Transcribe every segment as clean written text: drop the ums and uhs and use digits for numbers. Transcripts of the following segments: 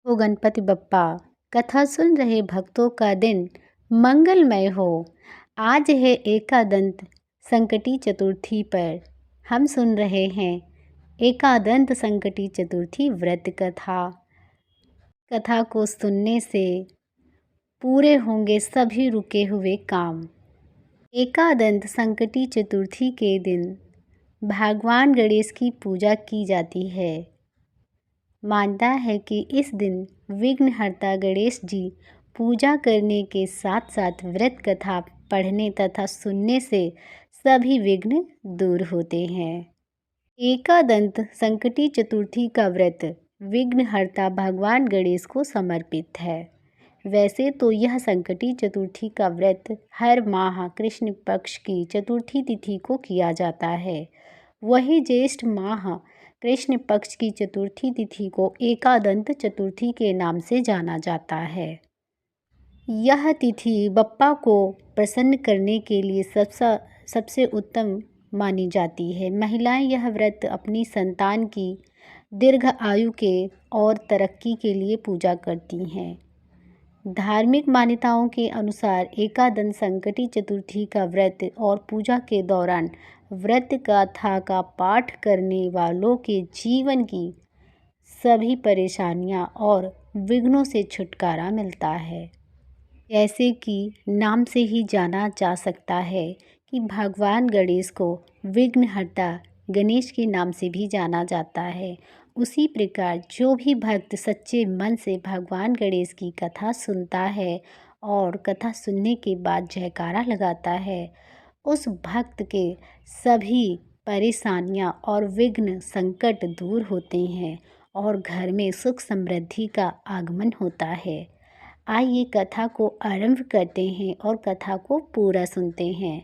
ओ गणपति बप्पा, कथा सुन रहे भक्तों का दिन मंगलमय हो। आज है एकादंत संकटी चतुर्थी पर हम सुन रहे हैं एकादंत संकटी चतुर्थी व्रत कथा। कथा को सुनने से पूरे होंगे सभी रुके हुए काम। एकादंत संकटी चतुर्थी के दिन भगवान गणेश की पूजा की जाती है। मानता है कि इस दिन विघ्नहर्ता गणेश जी पूजा करने के साथ साथ व्रत कथा पढ़ने तथा सुनने से सभी विघ्न दूर होते हैं। एकादंत संकटी चतुर्थी का व्रत विघ्नहर्ता भगवान गणेश को समर्पित है। वैसे तो यह संकटी चतुर्थी का व्रत हर माह कृष्ण पक्ष की चतुर्थी तिथि को किया जाता है। वही ज्येष्ठ माह कृष्ण पक्ष की चतुर्थी तिथि को एकादंत चतुर्थी के नाम से जाना जाता है। यह तिथि बप्पा को प्रसन्न करने के लिए सबसे उत्तम मानी जाती है। महिलाएं यह व्रत अपनी संतान की दीर्घ आयु के और तरक्की के लिए पूजा करती हैं। धार्मिक मान्यताओं के अनुसार एकादंत संकटी चतुर्थी का व्रत और पूजा के दौरान व्रत कथा का पाठ करने वालों के जीवन की सभी परेशानियां और विघ्नों से छुटकारा मिलता है। जैसे कि नाम से ही जाना जा सकता है कि भगवान गणेश को विघ्नहर्ता गणेश के नाम से भी जाना जाता है। उसी प्रकार जो भी भक्त सच्चे मन से भगवान गणेश की कथा सुनता है और कथा सुनने के बाद जयकारा लगाता है, उस भक्त के सभी परेशानियां और विघ्न संकट दूर होते हैं और घर में सुख समृद्धि का आगमन होता है। आइए कथा को आरंभ करते हैं और कथा को पूरा सुनते हैं।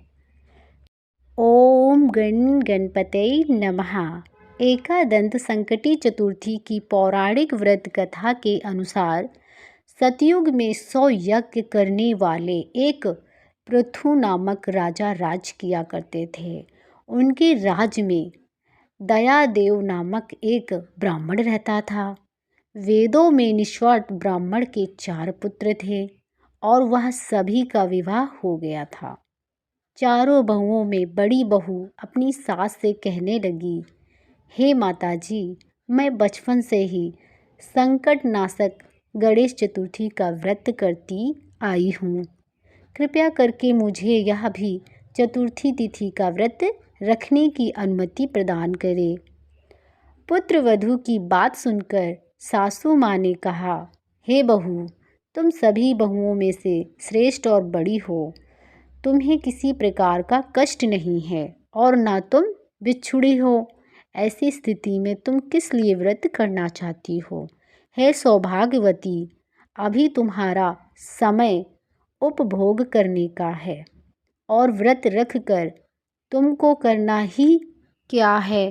ओम गण गणपतये नमः। एकादंत संकटी चतुर्थी की पौराणिक व्रत कथा के अनुसार सतयुग में 100 यज्ञ करने वाले एक पृथु नामक राजा राज किया करते थे। उनके राज में दयादेव नामक एक ब्राह्मण रहता था। वेदों में निस्वार्थ ब्राह्मण के 4 पुत्र थे और वह सभी का विवाह हो गया था। चारों बहुओं में बड़ी बहू अपनी सास से कहने लगी, हे माताजी, मैं बचपन से ही संकट नाशक गणेश चतुर्थी का व्रत करती आई हूँ। कृपया करके मुझे यह भी चतुर्थी तिथि का व्रत रखने की अनुमति प्रदान करें। पुत्रवधू की बात सुनकर सासू माँ ने कहा, हे बहू, तुम सभी बहुओं में से श्रेष्ठ और बड़ी हो। तुम्हें किसी प्रकार का कष्ट नहीं है और ना तुम बिछुड़ी हो। ऐसी स्थिति में तुम किस लिए व्रत करना चाहती हो? हे सौभाग्यवती, अभी तुम्हारा समय उपभोग करने का है और व्रत रख कर तुमको करना ही क्या है।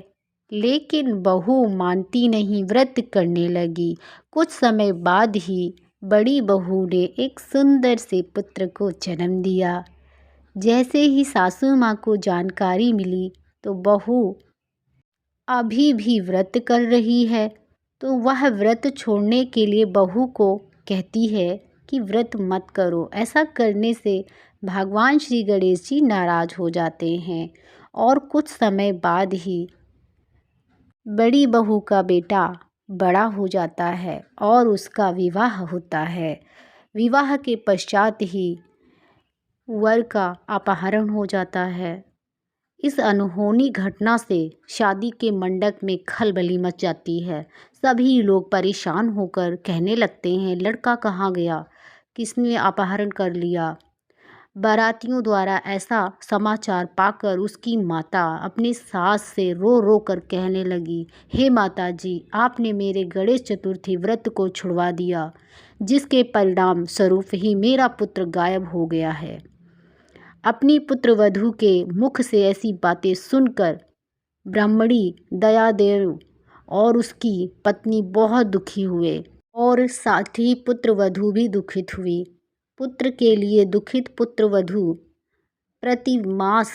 लेकिन बहू मानती नहीं, व्रत करने लगी। कुछ समय बाद ही बड़ी बहू ने एक सुंदर से पुत्र को जन्म दिया। जैसे ही सासू माँ को जानकारी मिली तो बहू अभी भी व्रत कर रही है, तो वह व्रत छोड़ने के लिए बहू को कहती है कि व्रत मत करो। ऐसा करने से भगवान श्री गणेश जी नाराज हो जाते हैं। और कुछ समय बाद ही बड़ी बहू का बेटा बड़ा हो जाता है और उसका विवाह होता है। विवाह के पश्चात ही वर का अपहरण हो जाता है। इस अनहोनी घटना से शादी के मंडप में खलबली मच जाती है। सभी लोग परेशान होकर कहने लगते हैं, लड़का कहाँ गया, किसने अपहरण कर लिया। बारातियों द्वारा ऐसा समाचार पाकर उसकी माता अपनी सास से रो रो कर कहने लगी, हे माता जी, आपने मेरे गणेश चतुर्थी व्रत को छुड़वा दिया, जिसके परिणाम स्वरूप ही मेरा पुत्र गायब हो गया है। अपनी पुत्रवधू के मुख से ऐसी बातें सुनकर ब्राह्मणी दयादेव और उसकी पत्नी बहुत दुखी हुए और साथ ही पुत्रवधू भी दुखित हुई। पुत्र के लिए दुखित पुत्रवधू प्रति मास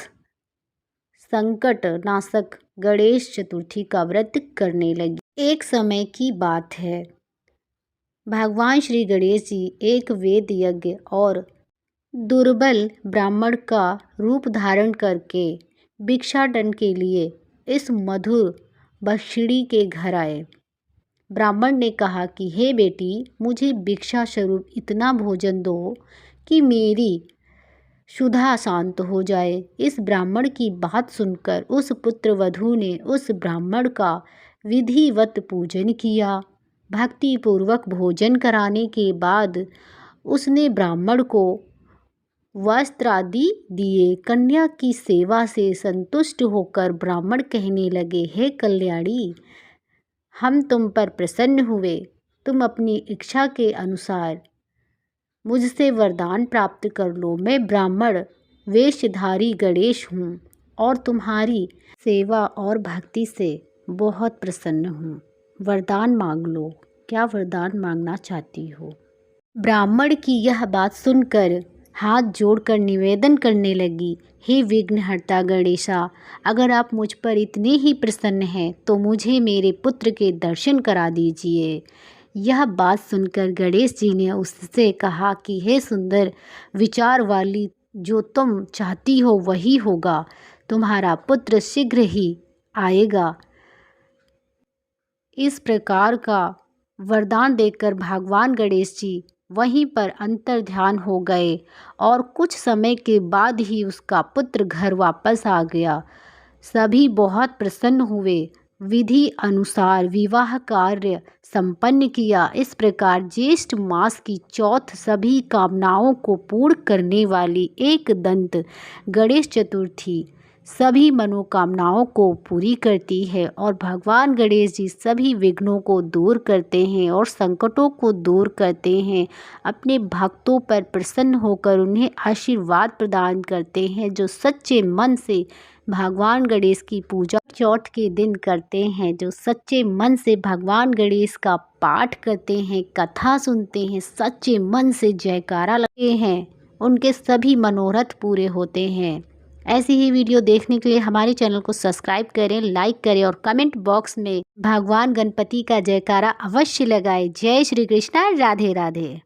संकट नाशक गणेश चतुर्थी का व्रत करने लगी। एक समय की बात है, भगवान श्री गणेश जी एक वेद यज्ञ और दुर्बल ब्राह्मण का रूप धारण करके भिक्षाटन के लिए इस मधुर भक्षिणी के घर आए। ब्राह्मण ने कहा कि हे बेटी, मुझे भिक्षा स्वरूप इतना भोजन दो कि मेरी क्षुधा शांत हो जाए। इस ब्राह्मण की बात सुनकर उस पुत्रवधू ने उस ब्राह्मण का विधिवत पूजन किया। भक्तिपूर्वक भोजन कराने के बाद उसने ब्राह्मण को वस्त्र आदि दिए। कन्या की सेवा से संतुष्ट होकर ब्राह्मण कहने लगे, हे कल्याणी, हम तुम पर प्रसन्न हुए। तुम अपनी इच्छा के अनुसार मुझसे वरदान प्राप्त कर लो। मैं ब्राह्मण वेशधारी गणेश हूँ और तुम्हारी सेवा और भक्ति से बहुत प्रसन्न हूँ। वरदान मांग लो, क्या वरदान मांगना चाहती हो? ब्राह्मण की यह बात सुनकर हाथ जोड़कर निवेदन करने लगी, हे विघ्नहर्ता गणेशा, अगर आप मुझ पर इतने ही प्रसन्न हैं तो मुझे मेरे पुत्र के दर्शन करा दीजिए। यह बात सुनकर गणेश जी ने उससे कहा कि हे सुंदर विचार वाली, जो तुम चाहती हो वही होगा। तुम्हारा पुत्र शीघ्र ही आएगा। इस प्रकार का वरदान देकर भगवान गणेश जी वहीं पर अंतर्ध्यान हो गए और कुछ समय के बाद ही उसका पुत्र घर वापस आ गया। सभी बहुत प्रसन्न हुए। विधि अनुसार विवाह कार्य संपन्न किया। इस प्रकार ज्येष्ठ मास की चौथ सभी कामनाओं को पूर्ण करने वाली एक दंत गणेश चतुर्थी सभी मनोकामनाओं को पूरी करती है और भगवान गणेश जी सभी विघ्नों को दूर करते हैं और संकटों को दूर करते हैं। अपने भक्तों पर प्रसन्न होकर उन्हें आशीर्वाद प्रदान करते हैं। जो सच्चे मन से भगवान गणेश की पूजा चौथ के दिन करते हैं, जो सच्चे मन से भगवान गणेश का पाठ करते हैं, कथा सुनते हैं, सच्चे मन से जयकारा लगते हैं, उनके सभी मनोरथ पूरे होते हैं। ऐसी ही वीडियो देखने के लिए हमारे चैनल को सब्सक्राइब करें, लाइक करें और कमेंट बॉक्स में भगवान गणपति का जयकारा अवश्य लगाएं। जय श्री कृष्णा, राधे राधे।